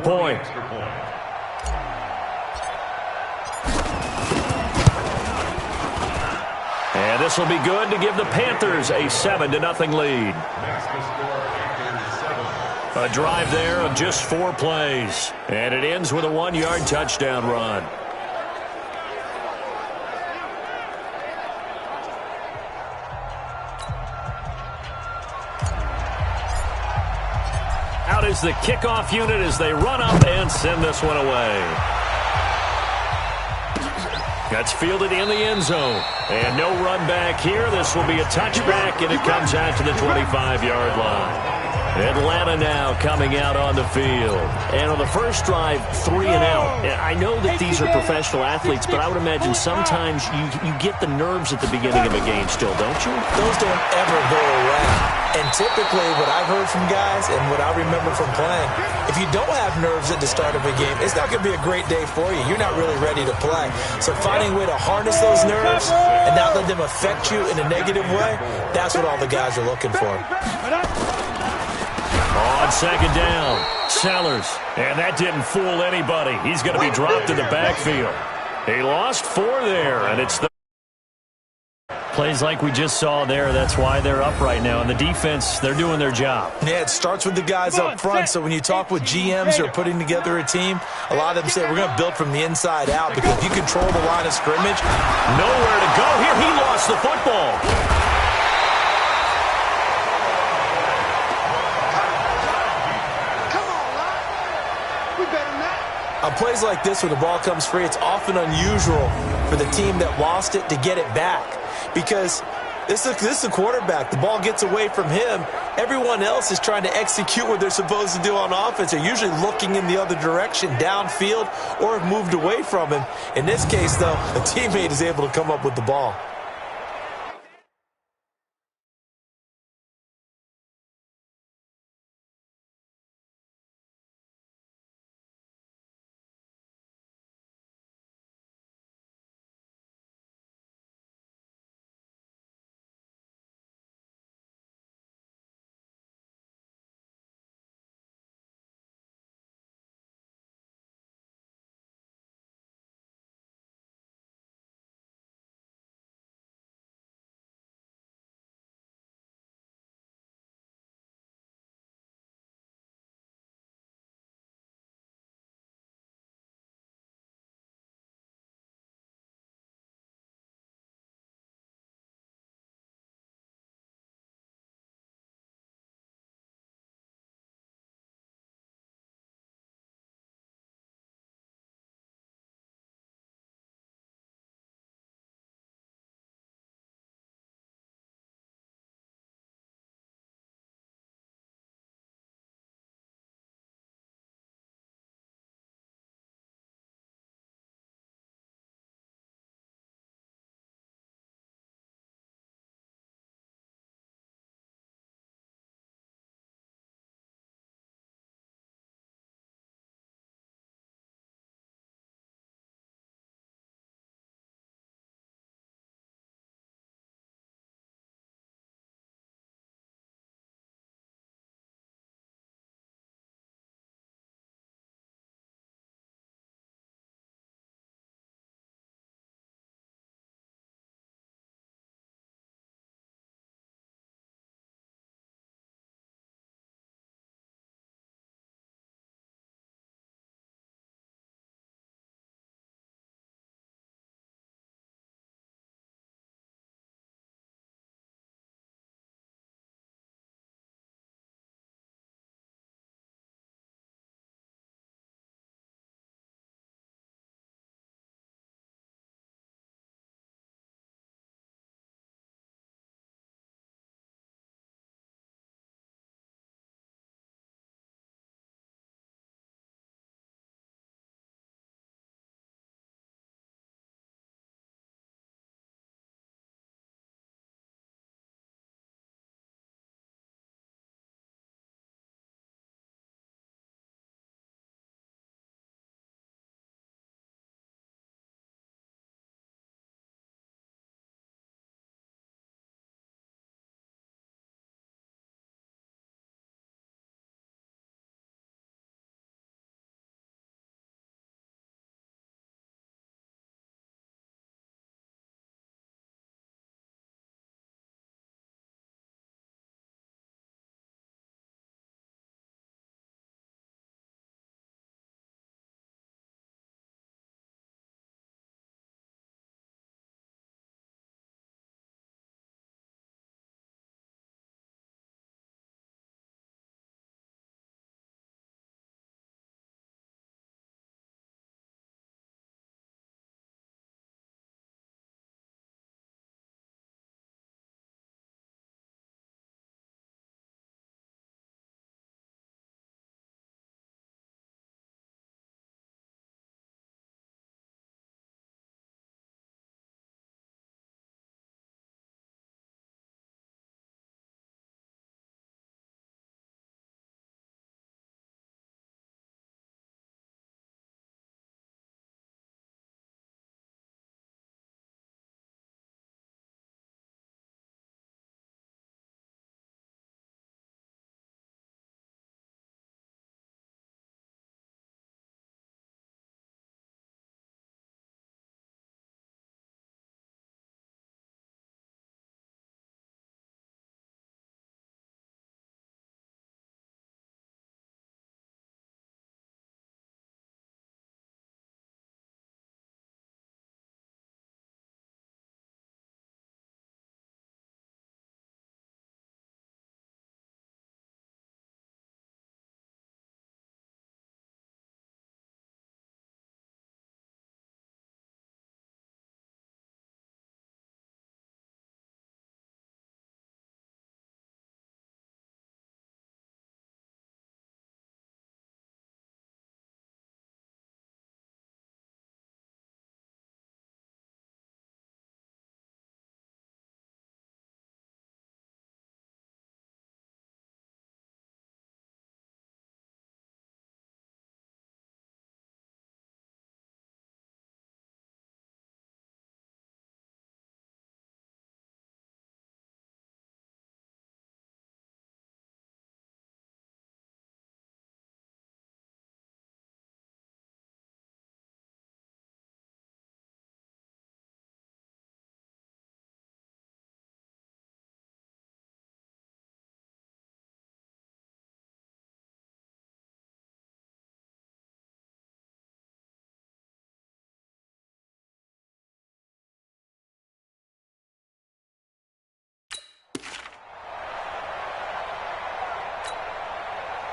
point. And this will be good to give the Panthers a 7-0 lead. A drive there of just 4 plays. And it ends with a 1-yard touchdown run. Out is the kickoff unit as they run up and send this one away. That's fielded in the end zone. And no run back here. This will be a touchback, and it comes out to the 25-yard line. Atlanta now coming out on the field. And on the first drive, 3 and out. I know that these are professional athletes, but I would imagine sometimes you get the nerves at the beginning of a game still, don't you? Those don't ever go away. And typically what I've heard from guys and what I remember from playing, if you don't have nerves at the start of a game, it's not going to be a great day for you. You're not really ready to play. So finding a way to harness those nerves and not let them affect you in a negative way, that's what all the guys are looking for. On second down, Sellers. And that didn't fool anybody. He's going to be dropped in the backfield. He lost 4 there, and it's the plays like we just saw there. That's why they're up right now. And the defense, they're doing their job. Yeah, it starts with the guys up front. So when you talk with GMs who are putting together a team, a lot of them say we're going to build from the inside out because if you control the line of scrimmage. Nowhere to go here. He lost the football. On plays like this where the ball comes free, it's often unusual for the team that lost it to get it back because this is the quarterback. The ball gets away from him. Everyone else is trying to execute what they're supposed to do on offense. They're usually looking in the other direction, downfield, or have moved away from him. In this case, though, a teammate is able to come up with the ball.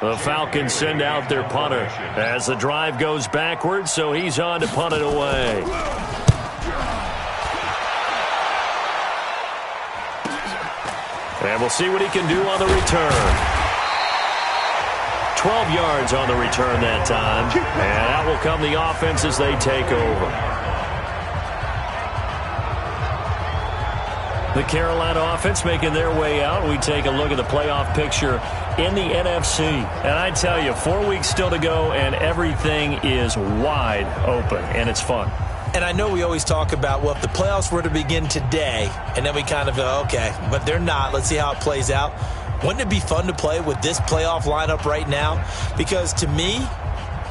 The Falcons send out their punter as the drive goes backwards, so he's on to punt it away. And we'll see what he can do on the return. 12 yards on the return that time. And out will come the offense as they take over. The Carolina offense making their way out. We take a look at the playoff picture in the NFC. And I tell you, 4 weeks still to go, and everything is wide open, and it's fun. And I know we always talk about, well, if the playoffs were to begin today, and then we kind of go, okay, but they're not. Let's see how it plays out. Wouldn't it be fun to play with this playoff lineup right now? Because to me,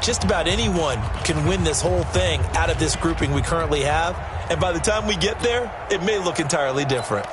just about anyone can win this whole thing out of this grouping we currently have. And by the time we get there, it may look entirely different.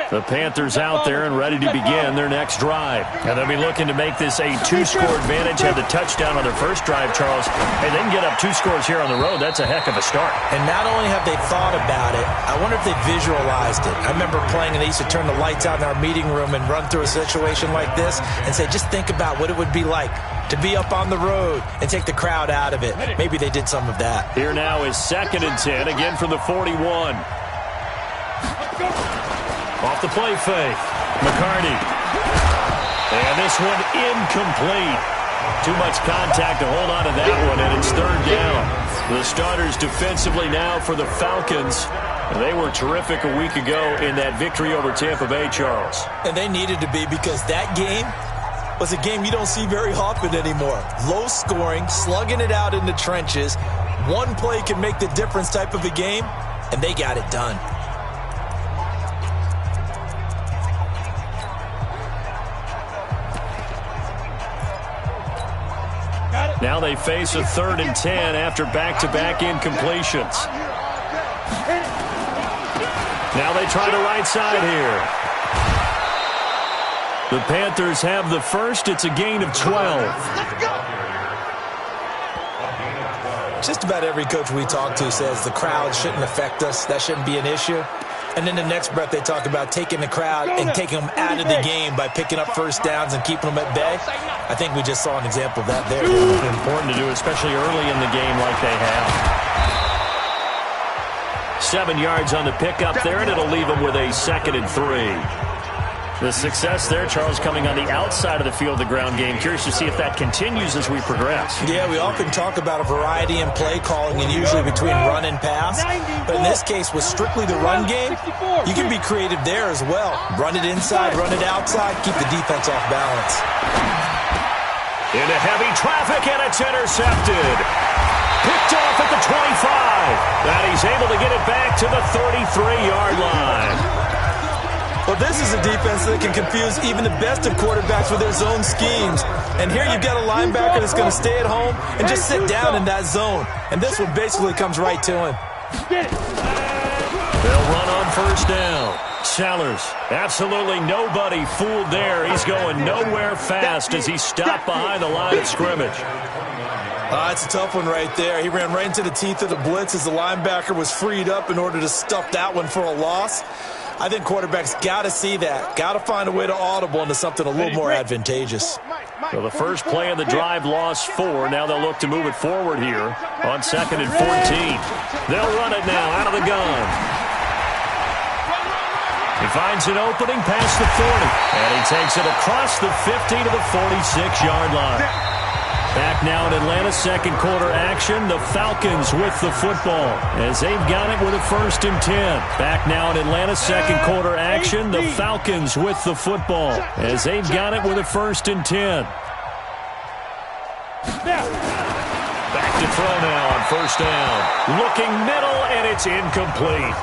The Panthers out there and ready to begin their next drive. And they'll be looking to make this a two-score advantage. Had the touchdown on their first drive, Charles. And then get up 2 scores here on the road. That's a heck of a start. And not only have they thought about it, I wonder if they visualized it. I remember playing, and they used to turn the lights out in our meeting room and run through a situation like this and say, just think about what it would be like to be up on the road and take the crowd out of it. Maybe they did some of that. Here now is 2nd and 10, again from the 41. Off the play fake. McCarty. And this one incomplete. Too much contact to hold on to that one, and it's 3rd down. The starters defensively now for the Falcons. They were terrific a week ago in that victory over Tampa Bay, Charles. And they needed to be, because that game was a game you don't see very often anymore. Low scoring, slugging it out in the trenches. One play can make the difference type of a game, and they got it done. Now they face a 3rd and 10 after back-to-back incompletions. Now they try the right side here. The Panthers have the first. It's a gain of 12. Just about every coach we talk to says the crowd shouldn't affect us. That shouldn't be an issue. And then the next breath they talk about taking the crowd and taking them out of the game by picking up first downs and keeping them at bay. I think we just saw an example of that there. It's important to do, especially early in the game like they have. 7 yards on the pickup there, and it'll leave them with a 2nd and 3. The success there, Charles, coming on the outside of the field, the ground game. Curious to see if that continues as we progress. Yeah, we often talk about a variety in play calling, and usually between run and pass. But in this case, with strictly the run game, you can be creative there as well. Run it inside, run it outside, keep the defense off balance. Into heavy traffic, and it's intercepted. Picked off at the 25. And he's able to get it back to the 33-yard line. Well, this is a defense that can confuse even the best of quarterbacks with their zone schemes. And here you've got a linebacker that's going to stay at home and just sit down in that zone. And this one basically comes right to him. They'll run on 1st down. Sellers, absolutely nobody fooled there. He's going nowhere fast as he stopped behind the line of scrimmage. It's a tough one right there. He ran right into the teeth of the blitz as the linebacker was freed up in order to stuff that one for a loss. I think quarterbacks got to see that. Got to find a way to audible into something a little more advantageous. So the first play of the drive lost 4. Now they'll look to move it forward here on 2nd and 14. They'll run it now out of the gun. He finds an opening past the 40. And he takes it across the 50 to the 46-yard line. Back now in Atlanta, 2nd quarter action. The Falcons with the football as they've got it with a 1st and 10. Back now in Atlanta, 2nd quarter action. The Falcons with the football as they've got it with a 1st and 10. Back to throw now on 1st down. Looking middle, and it's incomplete.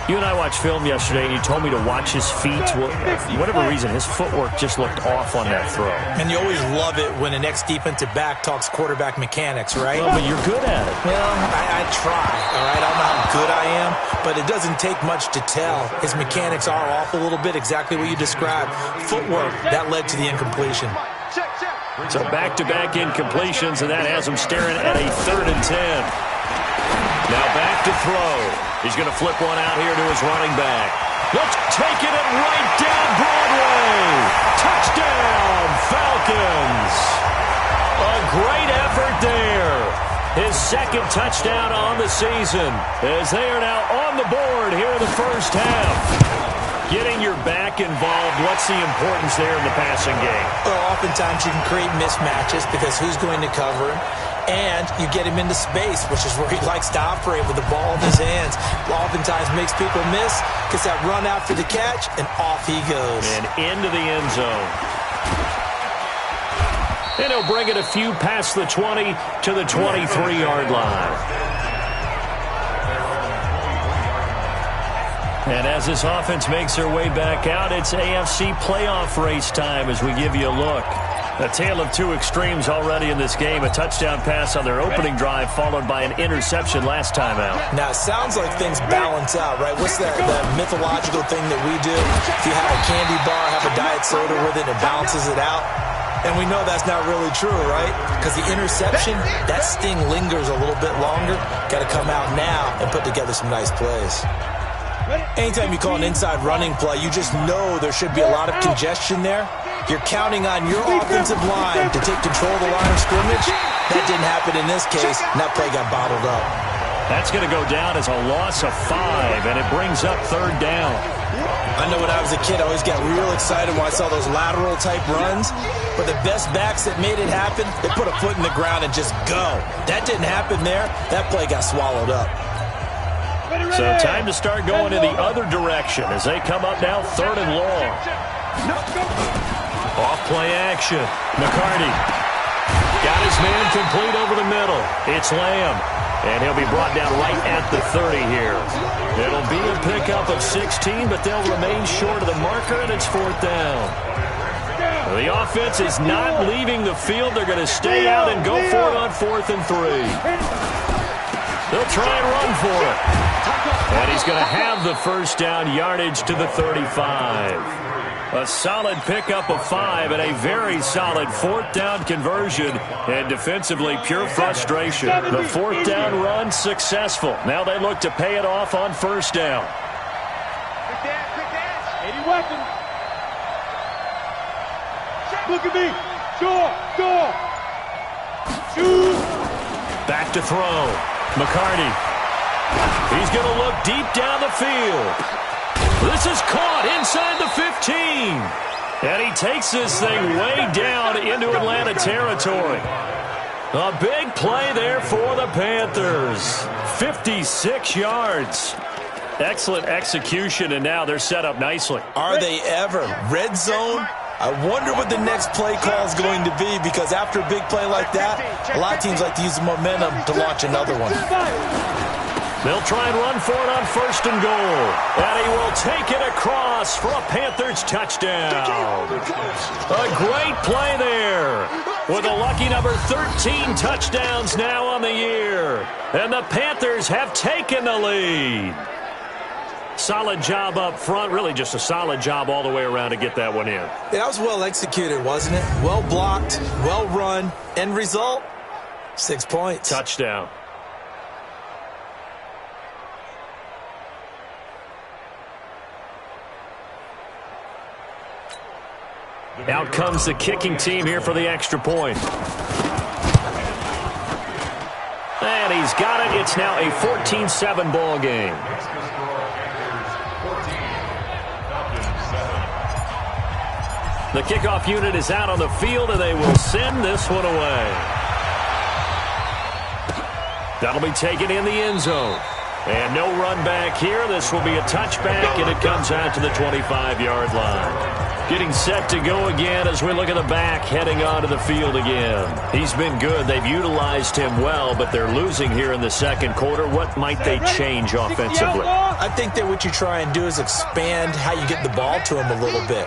You and I watched film yesterday, and you told me to watch his feet. Well, for whatever reason, his footwork just looked off on that throw. And you always love it when an ex-defensive back talks quarterback mechanics, right? Well, but you're good at it. Well, I try, all right? I don't know how good I am, but it doesn't take much to tell. His mechanics are off a little bit, exactly what you described. Footwork, that led to the incompletion. So back-to-back incompletions, and that has him staring at a 3rd and 10. Now back to throw. He's going to flip one out here to his running back. Let's take it right down Broadway. Touchdown, Falcons. A great effort there. His second touchdown on the season as they are now on the board here in the first half. Getting your back involved, what's the importance there in the passing game? Well, oftentimes you can create mismatches because who's going to cover him? And you get him into space, which is where he likes to operate with the ball in his hands. Oftentimes makes people miss, gets that run after the catch, and off he goes. And into the end zone. And he'll bring it a few past the 20 to the 23-yard line. And as this offense makes their way back out, it's AFC playoff race time as we give you a look. A tale of two extremes already in this game. A touchdown pass on their opening drive followed by an interception last time out. Now, it sounds like things balance out, right? What's that mythological thing that we do? If you have a candy bar, have a diet soda with it, it balances it out. And we know that's not really true, right? Because the interception, that sting lingers a little bit longer. Got to come out now and put together some nice plays. Anytime you call an inside running play, you just know there should be a lot of congestion there. You're counting on your offensive line to take control of the line of scrimmage. That didn't happen in this case, and that play got bottled up. That's going to go down as a loss of 5, and it brings up third down. I know when I was a kid, I always got real excited when I saw those lateral-type runs. But the best backs that made it happen, they put a foot in the ground and just go. That didn't happen there. That play got swallowed up. So time to start going in the other direction as they come up now third and long. Off play action. McCarty got his man complete over the middle. It's Lamb. And he'll be brought down right at the 30 here. It'll be a pickup of 16, but they'll remain short of the marker, and it's fourth down. The offense is not leaving the field. They're going to stay out and go for it on 4th and 3. They'll try and run for it. And he's going to have the first down, yardage to the 35. A solid pickup of 5 and a very solid 4th down conversion. And defensively, pure frustration. The 4th down run successful. Now they look to pay it off on first down. Look at me. Sure. Back to throw. McCarty. He's going to look deep down the field. This is caught inside the 15. And he takes this thing way down into Atlanta territory. A big play there for the Panthers. 56 yards. Excellent execution, and now they're set up nicely. Are they ever? Red zone? I wonder what the next play call is going to be, because after a big play like that, a lot of teams like to use the momentum to launch another one. They'll try and run for it on 1st and goal. And he will take it across for a Panthers touchdown. A great play there with a lucky number 13 touchdowns now on the year. And the Panthers have taken the lead. Solid job up front. Really just a solid job all the way around to get that one in. Yeah, that was well executed, wasn't it? Well blocked, well run. End result, 6 points. Touchdown. Out comes the kicking team here for the extra point. And he's got it. It's now a 14-7 ball game. The kickoff unit is out on the field, and they will send this one away. That'll be taken in the end zone. And no run back here. This will be a touchback, and it comes out to the 25-yard line. Getting set to go again as we look at the back heading onto the field again. He's been good. They've utilized him well, but they're losing here in the second quarter. What might they change offensively? I think that what you try and do is expand how you get the ball to him a little bit.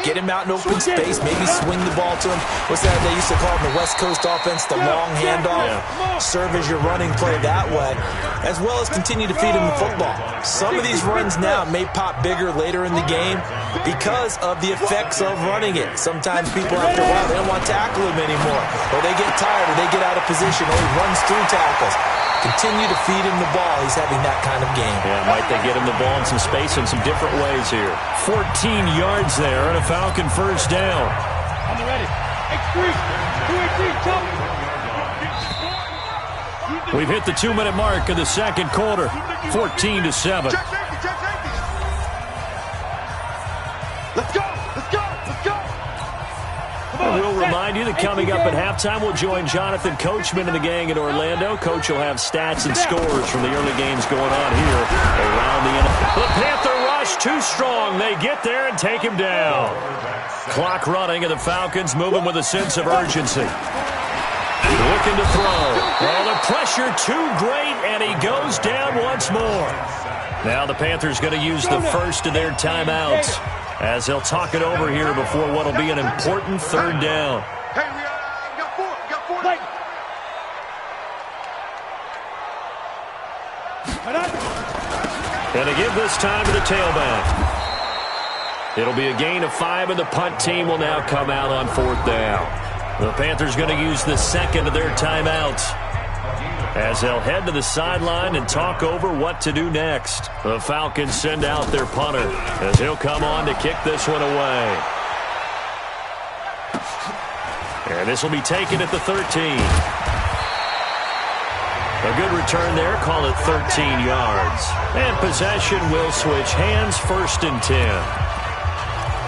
Get him out in open space, maybe swing the ball to him. What's that they used to call in the West Coast offense, the long handoff? Yeah. Serve as your running play that way, as well as continue to feed him the football. Some of these runs now may pop bigger later in the game because of the effects of running it. Sometimes people after a while, they don't want to tackle him anymore, or they get tired, or they get out of position, or he runs through tackles. Continue to feed him the ball. He's having that kind of game. Yeah, might they get him the ball in some space in some different ways here. 14 yards there and a Falcon first down. On the ready. X3. 218. Jump. We've hit the 2-minute mark of the second quarter. 14-7. Let's go. Let's go. Let's go. We'll remind you that coming up at halftime, we'll join Jonathan Coachman and the gang in Orlando. Coach will have stats and scores from the early games going on here around the NFL. The Panther rush too strong. They get there and take him down. Clock running, and the Falcons moving with a sense of urgency. Looking to throw. Well, the pressure too great, and he goes down once more. Now the Panthers going to use the first of their timeouts, as they'll talk it over here before what will be an important third down. Hey, we got four. We got four. And they give this time to the tailback. It'll be a gain of 5, and the punt team will now come out on fourth down. The Panthers going to use the second of their timeouts, as they'll head to the sideline and talk over what to do next. The Falcons send out their punter, as he'll come on to kick this one away. And this will be taken at the 13. A good return there, call it 13 yards. And possession will switch hands, 1st and 10.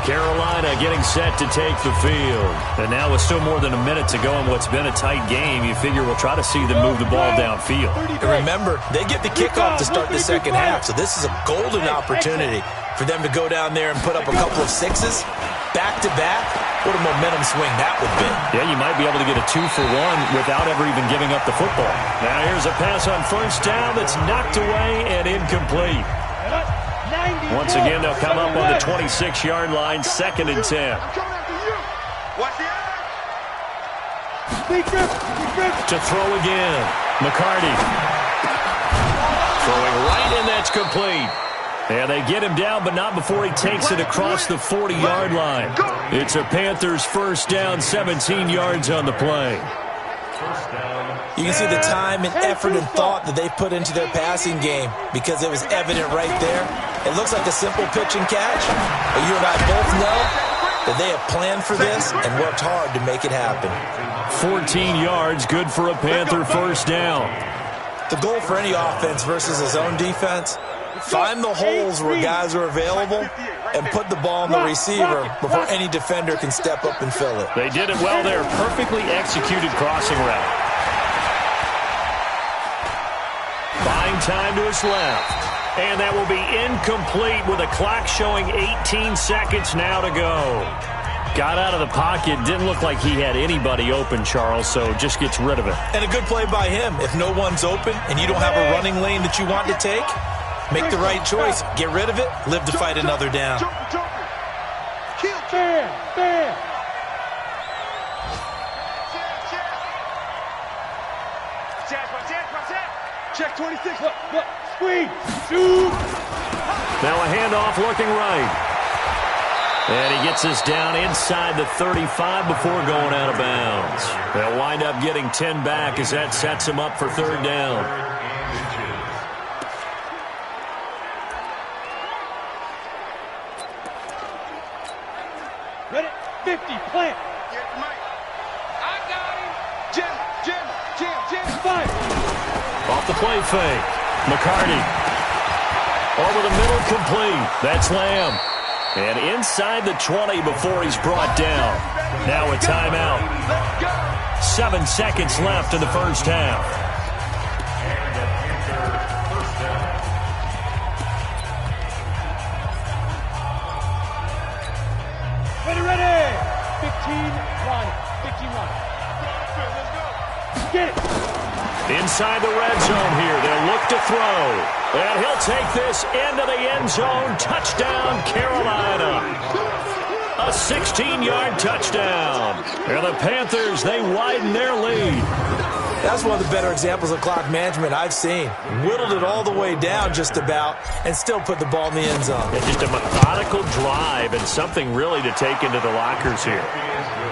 Carolina getting set to take the field. And now with still more than a minute to go in what's been a tight game, you figure we'll try to see them move the ball downfield. And remember, they get the kickoff to start the second half, so this is a golden opportunity for them to go down there and put up a couple of sixes back-to-back. What a momentum swing that would be. Yeah, you might be able to get a 2-for-1 without ever even giving up the football. Now here's a pass on first down that's knocked away and incomplete. Once again, they'll come up on the 26-yard line, 2nd and 10. To throw again, McCarty. Throwing right, and that's complete. And they get him down, but not before he takes it across the 40-yard line. It's a Panthers first down, 17 yards on the play. You can see the time and effort and thought that they put into their passing game, because it was evident right there. It looks like a simple pitch and catch, but you and I both know that they have planned for this and worked hard to make it happen. 14 yards, good for a Panther first down. The goal for any offense versus his own defense, find the holes where guys are available and put the ball on the receiver before any defender can step up and fill it. They did it well there. Perfectly executed crossing route. Buying time to his left. And that will be incomplete with a clock showing 18 seconds now to go. Got out of the pocket. Didn't look like he had anybody open, Charles, so just gets rid of it. And a good play by him. If no one's open and you don't have a running lane that you want to take, make the right choice. Get rid of it. Live to fight another down. Check 26. Look. Squeeze. Shoot. Now a handoff looking right. And he gets this down inside the 35 before going out of bounds. They'll wind up getting 10 back as that sets him up for third down. Ready? 50. Plant. I got him. Jim. 5. Off the play fake. McCarty. Over the middle, complete. That's Lamb. And inside the 20 before he's brought down. Now a timeout. 7 seconds left in the first half. Ready. 15 line. Get it. Inside the red zone here. They'll look to throw. And he'll take this into the end zone. Touchdown, Carolina. A 16-yard touchdown. And the Panthers, they widen their lead. That's one of the better examples of clock management I've seen. Whittled it all the way down just about and still put the ball in the end zone. And just a methodical drive and something really to take into the lockers here.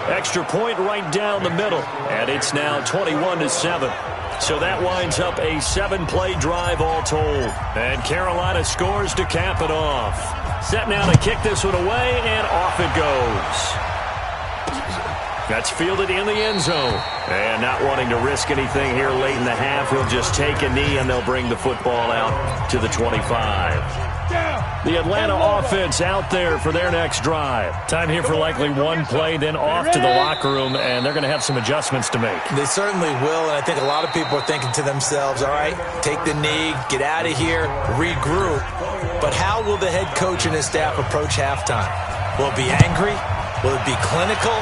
Extra point right down the middle. And it's now 21-7. So that winds up a 7-play drive all told. And Carolina scores to cap it off. Set now to kick this one away, and off it goes. That's fielded in the end zone. And not wanting to risk anything here late in the half, he'll just take a knee, and they'll bring the football out to the 25. The Atlanta offense out there for their next drive. Time here for likely one play, then off to the locker room, and they're going to have some adjustments to make. They certainly will, and I think a lot of people are thinking to themselves, all right, take the knee, get out of here, regroup. But how will the head coach and his staff approach halftime? Will it be angry? Will it be clinical?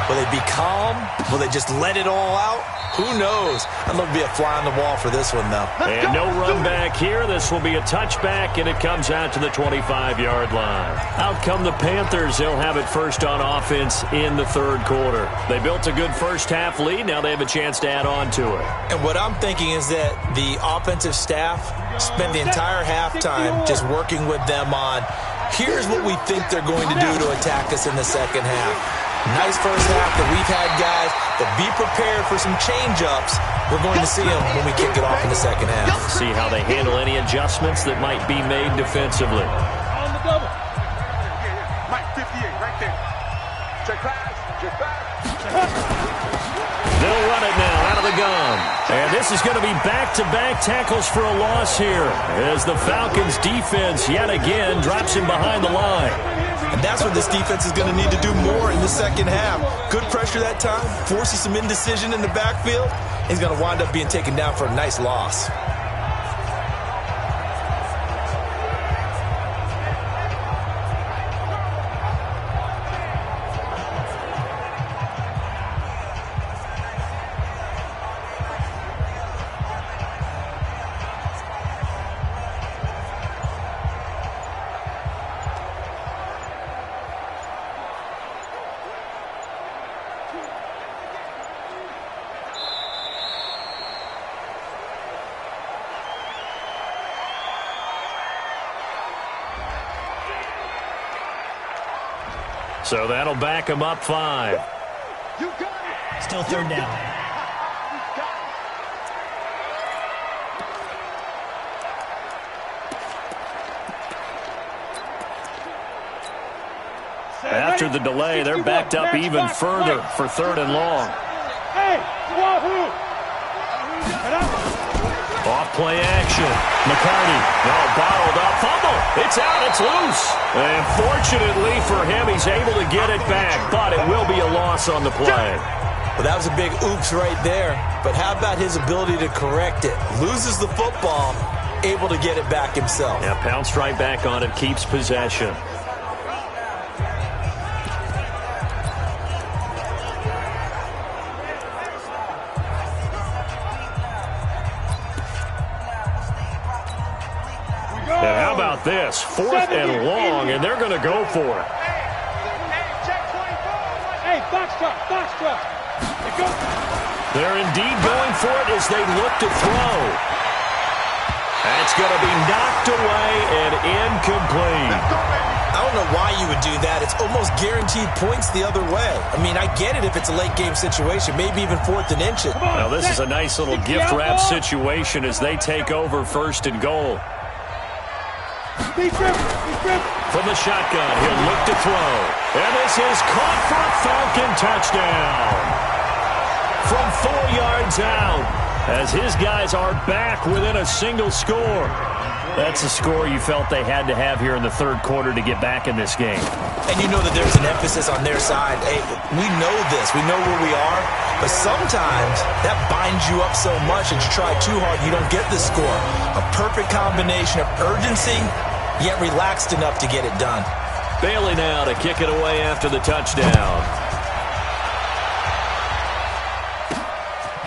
Will they be calm? Will they just let it all out? Who knows? I'd love to be a fly on the wall for this one, though. And no run back here. This will be a touchback, and it comes out to the 25-yard line. Out come the Panthers. They'll have it first on offense in the third quarter. They built a good first-half lead. Now they have a chance to add on to it. And what I'm thinking is that the offensive staff spent the entire halftime just working with them on, here's what we think they're going to do to attack us in the second half. Nice first half that we've had, guys, but be prepared for some change-ups. We're going to see them when we kick it off in the second half. See how they handle any adjustments that might be made defensively. On the double. Mike 58, right there. Check pass, check back. They'll run it now out of the gun. And this is going to be back-to-back tackles for a loss here as the Falcons defense yet again drops him behind the line. And that's what this defense is going to need to do more in the second half. Good pressure that time, forces some indecision in the backfield. He's going to wind up being taken down for a nice loss. So that'll back him up 5. You got it. Still third down. After the delay, they're backed up even further for third and long. Hey, wahoo! Off play action. McCarty. No, bottled up. Fumble. It's out. It's loose. And fortunately for him, he's able to get it back, but it will be a loss on the play. Well, that was a big oops right there. But how about his ability to correct it? Loses the football, able to get it back himself. Yeah, pounced right back on it, keeps possession. Now, how about this? 4th and long, and they're going to go for it. Hey, box truck. They're indeed going for it as they look to throw. That's going to be knocked away and incomplete. I don't know why you would do that. It's almost guaranteed points the other way. I mean, I get it if it's a late game situation, maybe even 4th and inches. Now, this is a nice little gift wrap situation as they take over 1st and goal. From the shotgun, he'll look to throw. And this is caught for a Falcon touchdown. From 4 yards out, as his guys are back within a single score. That's a score you felt they had to have here in the third quarter to get back in this game. And you know that there's an emphasis on their side. Hey, we know this. We know where we are. But sometimes that binds you up so much that you try too hard, you don't get the score. A perfect combination of urgency, yet relaxed enough to get it done. Bailey now to kick it away after the touchdown.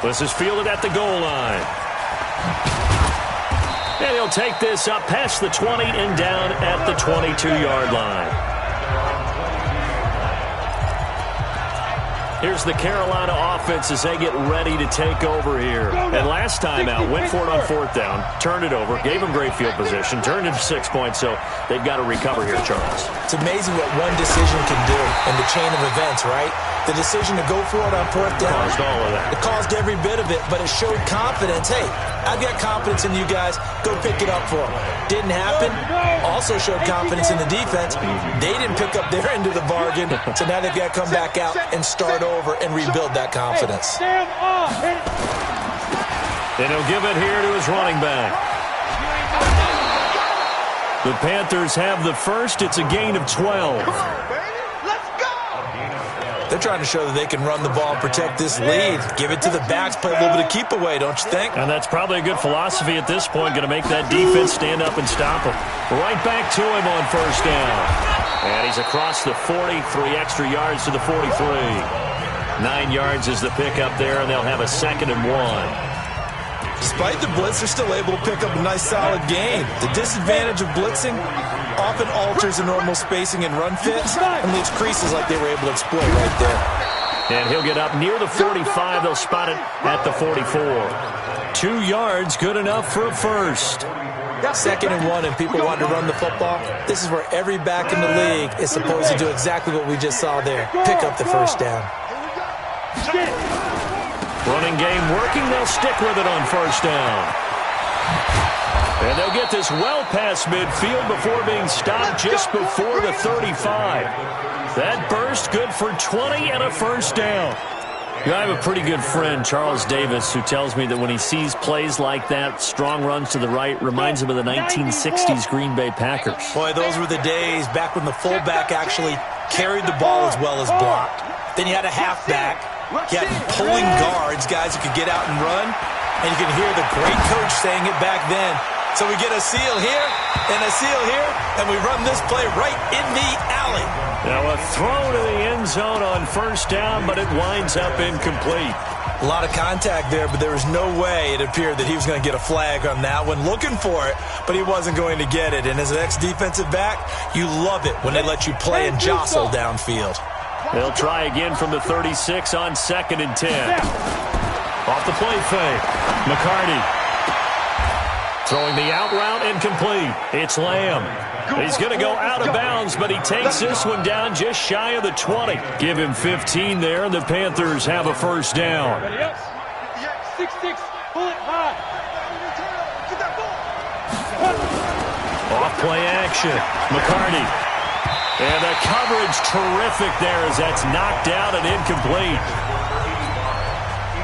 This is fielded at the goal line. And he'll take this up past the 20 and down at the 22-yard line. Here's the Carolina offense as they get ready to take over here. And last time out, went for it on 4th down, turned it over, gave them great field position, turned it to 6 points, so they've got to recover here, Charles. It's amazing what one decision can do in the chain of events, right? The decision to go for it on 4th down. Caused all of that. It caused every bit of it, but it showed confidence. Hey, I've got confidence in you guys. Go pick it up for them. Didn't happen. Also showed confidence in the defense. They didn't pick up their end of the bargain, so now they've got to come back out and start over and rebuild that confidence. And he'll give it here to his running back. The Panthers have the first. It's a gain of 12. They're trying to show that they can run the ball and protect this lead. Give it to the backs, play a little bit of keep away, don't you think? And that's probably a good philosophy at this point, going to make that defense stand up and stop him. Right back to him on 1st down. And he's across the 40, 3 extra yards to the 43. 9 yards is the pickup there, and they'll have a 2nd and 1. Despite the blitz, they're still able to pick up a nice, solid gain. The disadvantage of blitzing often alters the normal spacing and run fits and leaves creases like they were able to exploit right there. And he'll get up near the 45. They'll spot it at the 44. 2 yards, good enough for a first. 2nd and 1, and people want to run the football. This is where every back in the league is supposed to do exactly what we just saw there. Pick up the 1st down. Running game working. They'll stick with it on 1st down. And they'll get this well past midfield before being stopped just before the 35. That burst good for 20 and a 1st down. I have a pretty good friend, Charles Davis, who tells me that when he sees plays like that, strong runs to the right, reminds him of the 1960s Green Bay Packers. Boy, those were the days back when the fullback actually carried the ball as well as blocked. Then you had a halfback. You had pulling guards, guys who could get out and run. And you can hear the great coach saying it back then. So we get a seal here and a seal here, and we run this play right in the alley. Now a throw to the end zone on 1st down, but it winds up incomplete. A lot of contact there, but there was no way it appeared that he was going to get a flag on that one. Looking for it, but he wasn't going to get it. And as an ex-defensive back, you love it when they let you play and jostle downfield. They'll try again from the 36 on 2nd and 10. Off the play fake. McCarty throwing the out route incomplete. It's Lamb. He's going to go out of bounds, but he takes this one down just shy of the 20. Give him 15 there, and the Panthers have a 1st down. 6-6, pull it high. Off play action. McCarty. And the coverage terrific there as that's knocked out and incomplete.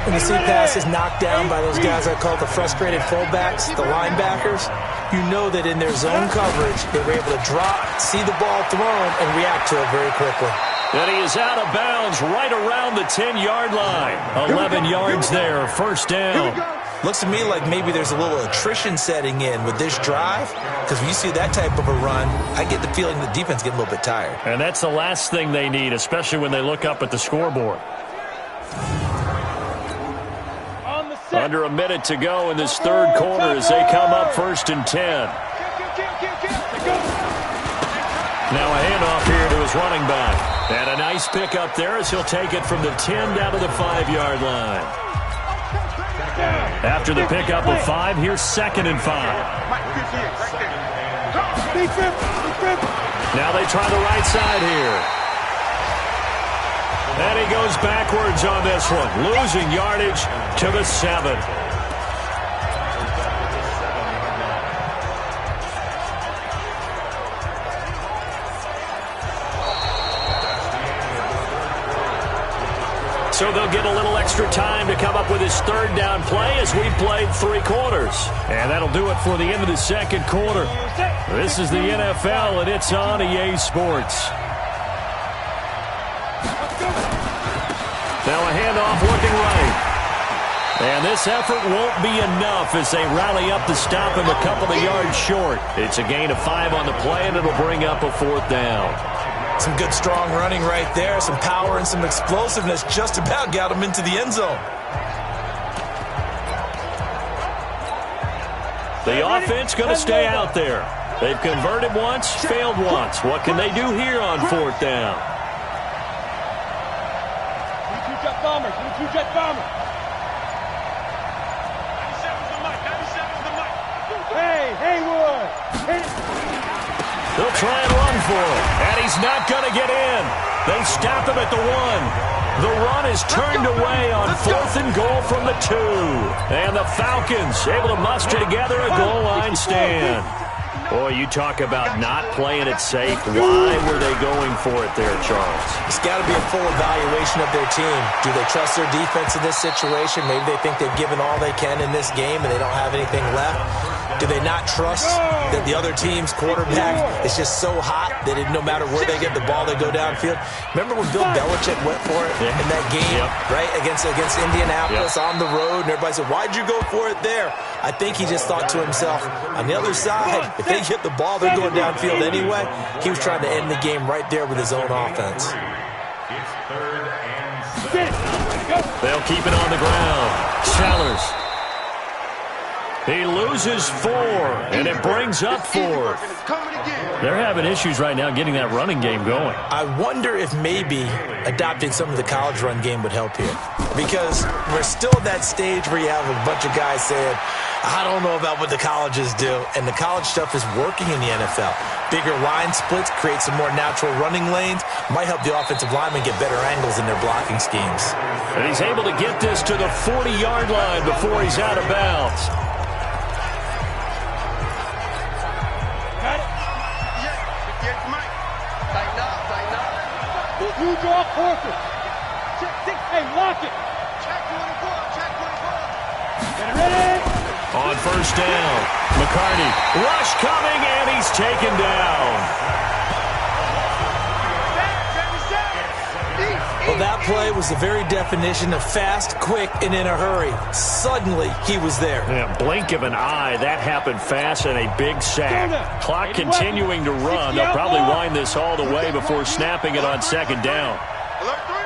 When you see passes knocked down by those guys I call the frustrated fullbacks, the linebackers, you know that in their zone coverage, they were able to drop, see the ball thrown, and react to it very quickly. And he is out of bounds right around the 10-yard line. 11 yards there, 1st down. Looks to me like maybe there's a little attrition setting in with this drive, because when you see that type of a run, I get the feeling the defense getting a little bit tired. And that's the last thing they need, especially when they look up at the scoreboard. Under a minute to go in this 3rd quarter as they come up 1st and 10. Now a handoff here to his running back. And a nice pickup there as he'll take it from the 10 down to the 5-yard line. After the pickup of 5, here's 2nd and 5. Now they try the right side here. And he goes backwards on this one, losing yardage to the 7. So they'll get a little extra time to come up with his 3rd down play as we played 3 quarters. And that'll do it for the end of the 2nd quarter. This is the NFL, and it's on EA Sports. Now a handoff looking right. And this effort won't be enough as they rally up to stop him a couple of yards short. It's a gain of 5 on the play, and it'll bring up a 4th down. Some good, strong running right there. Some power and some explosiveness just about got him into the end zone. The offense going to stay out there. They've converted once, failed once. What can they do here on 4th down? bombers. Give me 2 jet bombers. 97's the mic. 97's the mic. Hey, Haywood. Hit it. They'll try and run for it, and he's not going to get in. They stop him at the 1. The run is turned away on 4th and goal from the 2. And the Falcons able to muster together a goal line stand. Boy, you talk about not playing it safe. Why were they going for it there, Charles? It's got to be a full evaluation of their team. Do they trust their defense in this situation? Maybe they think they've given all they can in this game and they don't have anything left. Do they not trust that the other team's quarterback is just so hot that no matter where they get the ball, they go downfield? Remember when Bill Belichick went for it in that game, right, against Indianapolis on the road, and everybody said, why'd you go for it there? I think he just thought to himself, on the other side, if they get the ball, they're going downfield anyway. He was trying to end the game right there with his own offense. They'll keep it on the ground. Sellers. He loses 4, and it brings up 4. They're having issues right now getting that running game going. I wonder if maybe adopting some of the college run game would help here. Because we're still at that stage where you have a bunch of guys saying, I don't know about what the colleges do. And the college stuff is working in the NFL. Bigger line splits, create some more natural running lanes, might help the offensive linemen get better angles in their blocking schemes. And he's able to get this to the 40-yard line before he's out of bounds. You draw forces. Hey, lock it. Check 24. Check 24. Get it ready. On first down, McCarty. Rush coming, and he's taken down. Well, that play was the very definition of fast, quick, and in a hurry. Suddenly, he was there. Yeah, blink of an eye, that happened fast and a big sack. Clock continuing to run. They'll probably wind this all the way before snapping it on second down. Alert 3.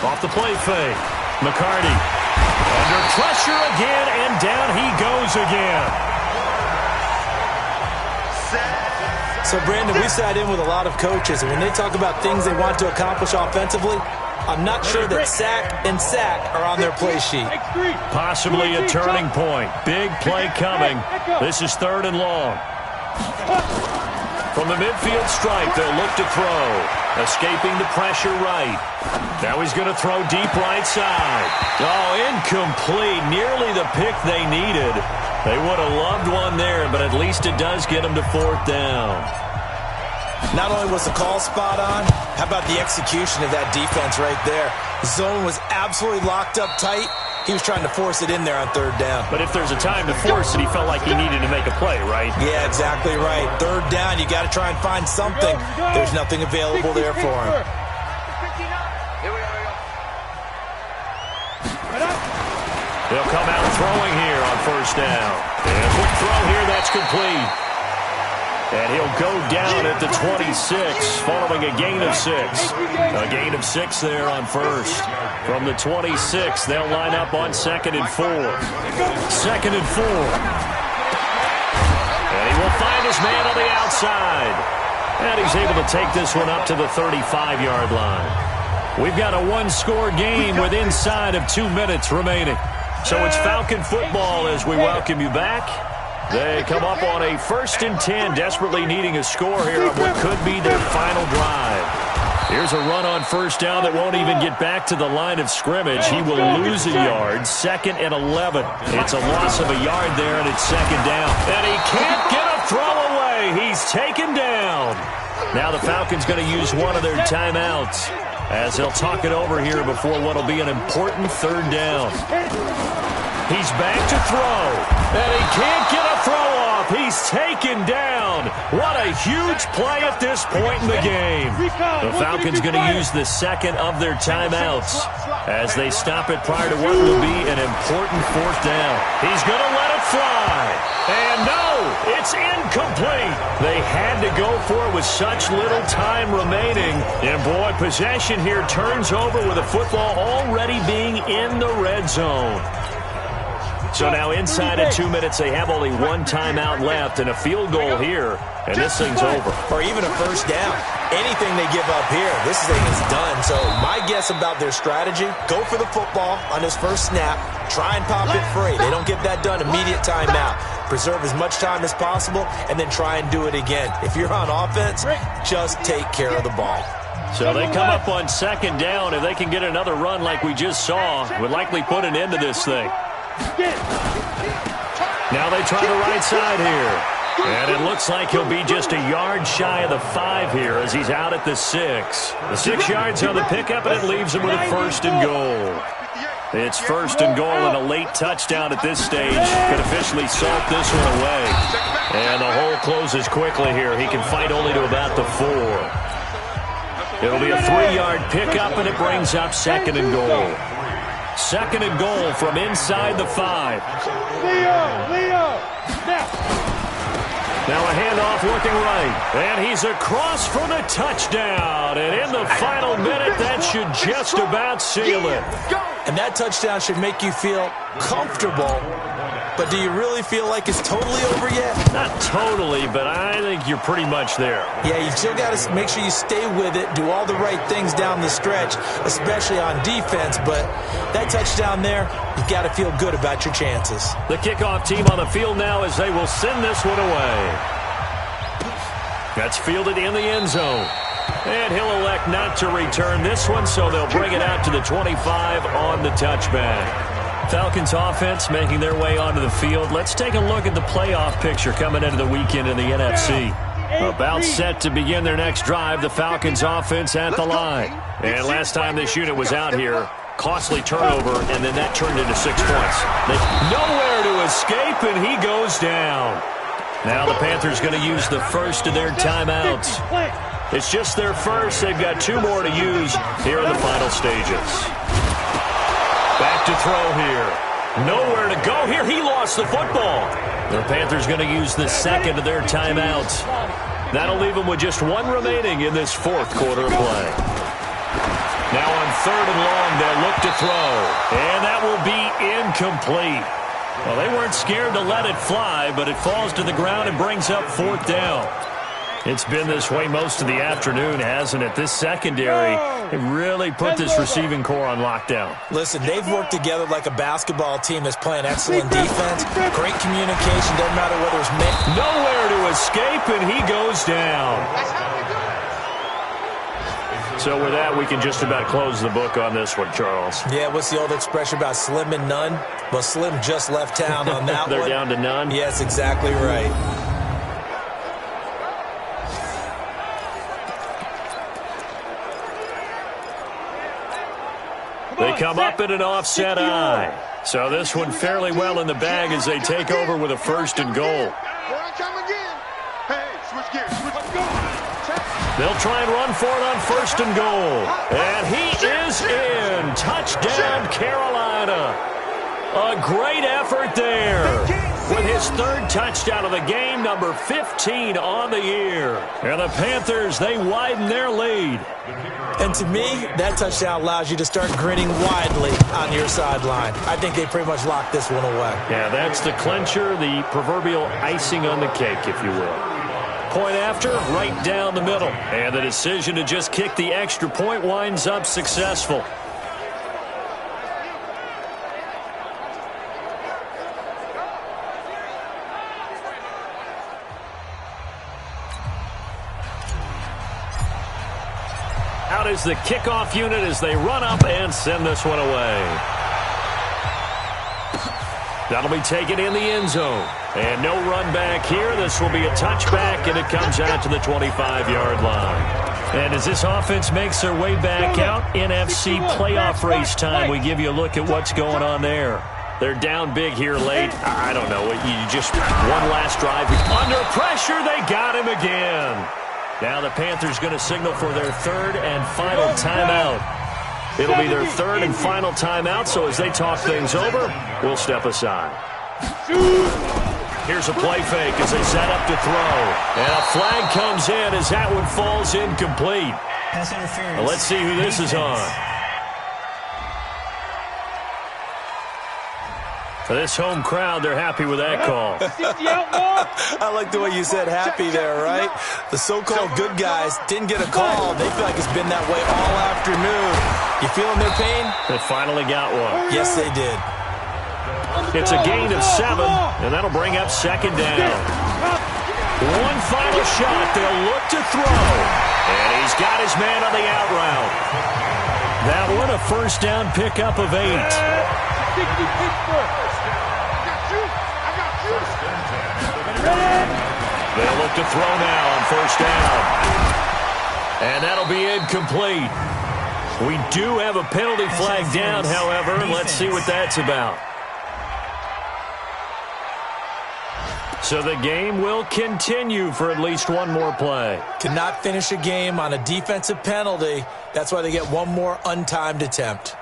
Off the play fake. McCarty under pressure again, and down he goes again. So, Brandon, we sat in with a lot of coaches, and when they talk about things they want to accomplish offensively, I'm not sure that sack and sack are on their play sheet. Possibly a turning point. Big play coming. This is 3rd and long. From the midfield stripe, they'll look to throw. Escaping the pressure right. Now he's going to throw deep right side. Oh, incomplete. Nearly the pick they needed. They would have loved one there, but at least it does get them to 4th down. Not only was the call spot on, how about the execution of that defense right there? Zone was absolutely locked up tight. He was trying to force it in there on 3rd down. But if there's a time to force it, he felt like he needed to make a play, right? Yeah, exactly right. 3rd down, you got to try and find something. There's nothing available there for him. They'll come out throwing here on 1st down. And a quick throw here, that's complete. And he'll go down at the 26, following a gain of 6. A gain of 6 there on 1st. From the 26, they'll line up on 2nd and 4. 2nd and 4. And he will find his man on the outside. And he's able to take this one up to the 35-yard line. We've got a one-score game with inside of 2 minutes remaining. So it's Falcon football as we welcome you back. They come up on a 1st and 10, desperately needing a score here on what could be their final drive. Here's a run on 1st down that won't even get back to the line of scrimmage. He will lose a yard, 2nd and 11. It's a loss of a yard there, and it's 2nd down. And he can't get a throw away. He's taken down. Now the Falcons going to use one of their timeouts as they'll talk it over here before what will be an important 3rd down. He's back to throw, and he can't get a throw off. He's taken down. What a huge play at this point in the game. The Falcons going to use the 2nd of their timeouts as they stop it prior to what will be an important 4th down. He's going to let it fly. And no, it's incomplete. They had to go for it with such little time remaining. And boy, possession here turns over with the football already being in the red zone. So now inside of 2 minutes, they have only one timeout left and a field goal here, and this thing's over. Or even a 1st down. Anything they give up here, this thing is done. So my guess about their strategy, go for the football on his 1st snap, try and pop it free. They don't get that done, immediate timeout. Preserve as much time as possible, and then try and do it again. If you're on offense, just take care of the ball. So they come up on 2nd down. If they can get another run like we just saw, would likely put an end to this thing. Now they try the right side here. And it looks like he'll be just a yard shy of the 5 here as he's out at the 6. The 6 yards on the pickup, and it leaves him with a 1st and goal. It's 1st and goal, and a late touchdown at this stage could officially salt this one away. And the hole closes quickly here. He can fight only to about the 4. It'll be a 3-yard pickup, and it brings up 2nd and goal. 2nd and goal from inside the 5. Leo, now a handoff looking right, and he's across for the touchdown. And in the final minute, that should just about seal it. And that touchdown should make you feel comfortable. But do you really feel like it's totally over yet? Not totally, but I think you're pretty much there. Yeah, you still got to make sure you stay with it, do all the right things down the stretch, especially on defense. But that touchdown there, you've got to feel good about your chances. The kickoff team on the field now as they will send this one away. That's fielded in the end zone. And he'll elect not to return this one, so they'll bring it out to the 25 on the touchback. Falcons offense making their way onto the field. Let's take a look at the playoff picture coming into the weekend in the NFC. About set to begin their next drive, the Falcons offense at the line. And last time this unit was out here, costly turnover, and then that turned into 6 points. Nowhere to escape, and he goes down. Now the Panthers going to use the 1st of their timeouts. It's just their 1st. They've got 2 more to use here in the final stages. Back to throw here. Nowhere to go here. He lost the football. The Panthers going to use the 2nd of their timeouts. That'll leave them with just 1 remaining in this 4th quarter of play. Now on 3rd and long, they'll look to throw. And that will be incomplete. Well, they weren't scared to let it fly, but it falls to the ground and brings up 4th down. It's been this way most of the afternoon, hasn't it? This secondary, it really put this receiving core on lockdown. Listen, they've worked together like a basketball team that's playing excellent defense. Great communication, doesn't matter whether it's men. Nowhere to escape, and he goes down. So with that, we can just about close the book on this one, Charles. Yeah, what's the old expression about slim and none? Well, Slim just left town on that They're one. down to none? Yes, exactly right. They come up in an offset eye. So this one fairly well in the bag as they take over with a 1st and goal. They'll try and run for it on 1st and goal. And he is in. Touchdown, Carolina. A great effort there. with his third touchdown of the game, number 15 on the year. And the Panthers, they widen their lead. And to me, that touchdown allows you to start grinning widely on your sideline. I think they pretty much locked this one away. Yeah, that's the clincher, the proverbial icing on the cake, if you will. Point after, right down the middle. And the decision to just kick the extra point winds up successful. Out is the kickoff unit as they run up and send this one away. That'll be taken in the end zone. And no run back here. This will be a touchback, and it comes out to the 25-yard line. And as this offense makes their way back out, NFC playoff race time, we give you a look at what's going on there. They're down big here late. I don't know. You just one last drive. Under pressure, they got him again. Now the Panthers going to signal for their third and final timeout. It'll be their third and final timeout, so as they talk things over, we'll step aside. Here's a play fake as they set up to throw. And a flag comes in as that one falls incomplete. Pass interference. Well, let's see who this is on. For this home crowd, they're happy with that call. I like the way you said happy there, right? The so-called good guys didn't get a call. They feel like it's been that way all afternoon. You feeling their pain? They finally got one. Yes, they did. It's a gain of 7, and that'll bring up second down. One final shot. They'll look to throw. And he's got his man on the out route. That one, a first down pickup of 8. They'll look to throw now on first down. And that'll be incomplete. We do have a penalty flag down, however. Let's see what that's about. So the game will continue for at least one more play. Cannot finish a game on a defensive penalty. That's why they get one more untimed attempt.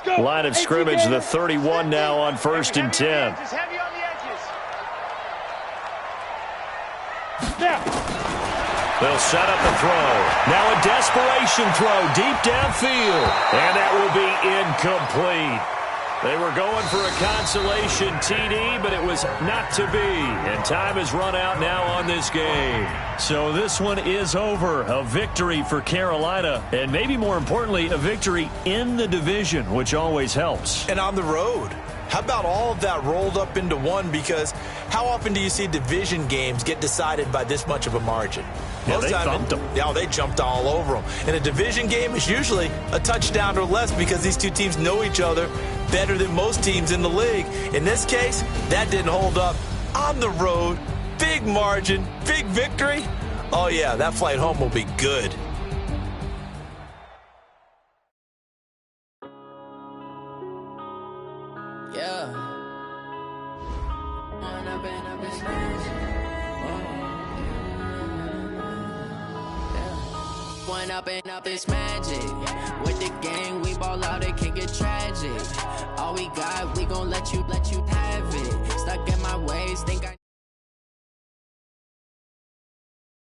Line of scrimmage, the 31 now on 1st and 10. They'll set up the throw. Now a desperation throw deep downfield. And that will be incomplete. They were going for a consolation TD, but it was not to be. And time has run out now on this game. So this one is over. A victory for Carolina. And maybe more importantly, a victory in the division, which always helps. And on the road. How about all of that rolled up into one? Because how often do you see division games get decided by this much of a margin? Yeah, they thumped them. Yeah, they jumped all over them. And a division game is usually a touchdown or less because these two teams know each other better than most teams in the league. In this case, that didn't hold up. On the road, big margin, big victory. Oh, yeah, that flight home will be good. Up this magic with the gang, we ball out, it can get tragic. All we got, we gon' let you have it. Stuck in my ways, think I